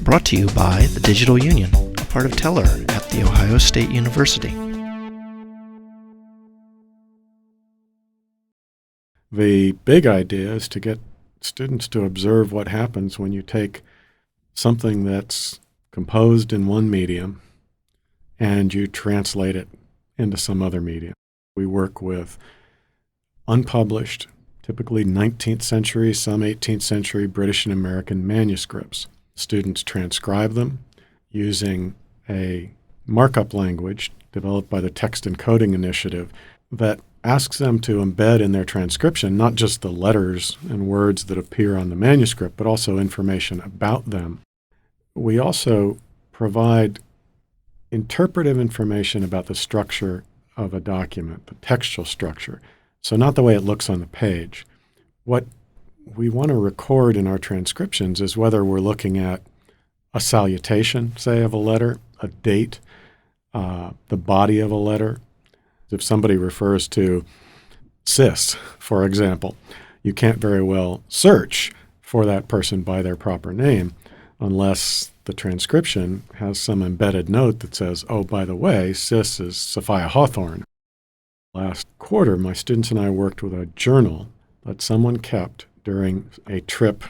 Brought to you by the Digital Union, a part of Teller at The Ohio State University. The big idea is to get students to observe what happens when you take something that's composed in one medium and you translate it into some other medium. We work with unpublished, typically 19th century, some 18th century British and American manuscripts. Students transcribe them using a markup language developed by the Text Encoding Initiative that asks them to embed in their transcription not just the letters and words that appear on the manuscript, but also information about them. We also provide interpretive information about the structure of a document, the textual structure. So not the way it looks on the page. What we want to record in our transcriptions is whether we're looking at a salutation, say, of a letter, a date, the body of a letter. If somebody refers to cis, for example, you can't very well search for that person by their proper name unless the transcription has some embedded note that says, oh, by the way, cis is Sophia Hawthorne. Last quarter, my students and I worked with a journal that someone kept during a trip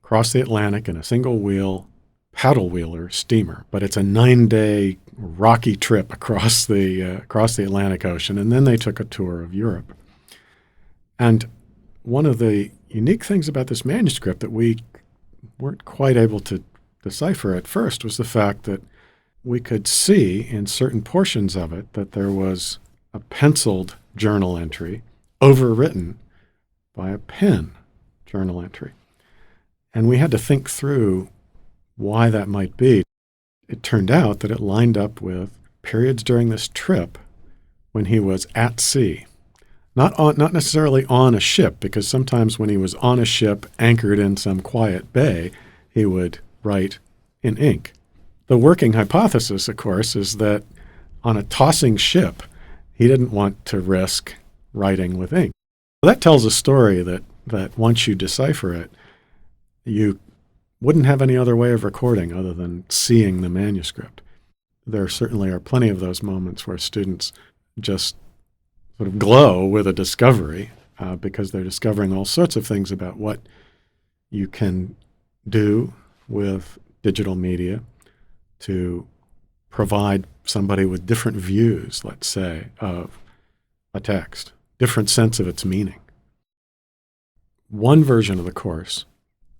across the Atlantic in a single-wheel paddle wheeler steamer. But it's a 9-day rocky trip across the Atlantic Ocean, and then they took a tour of Europe. And one of the unique things about this manuscript that we weren't quite able to decipher at first was the fact that we could see in certain portions of it that there was a penciled journal entry overwritten by a pen journal entry. And we had to think through why that might be. It turned out that it lined up with periods during this trip when he was at sea. Not necessarily on a ship, because sometimes when he was on a ship anchored in some quiet bay, he would write in ink. The working hypothesis, of course, is that on a tossing ship, he didn't want to risk writing with ink. That tells a story that once you decipher it, you wouldn't have any other way of recording other than seeing the manuscript. There certainly are plenty of those moments where students just sort of glow with a discovery because they're discovering all sorts of things about what you can do with digital media to provide somebody with different views, let's say, of a text, different sense of its meaning. One version of the course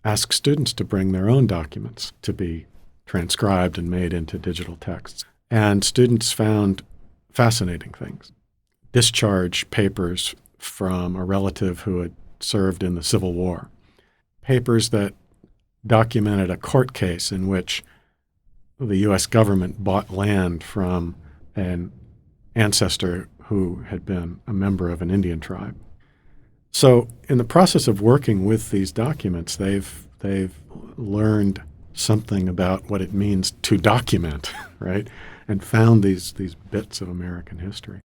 asks students to bring their own documents to be transcribed and made into digital texts. And students found fascinating things. Discharge papers from a relative who had served in the Civil War. Papers that documented a court case in which the U.S. government bought land from an ancestor who had been a member of an Indian tribe. So in the process of working with these documents, they've learned something about what it means to document, right? And found these bits of American history.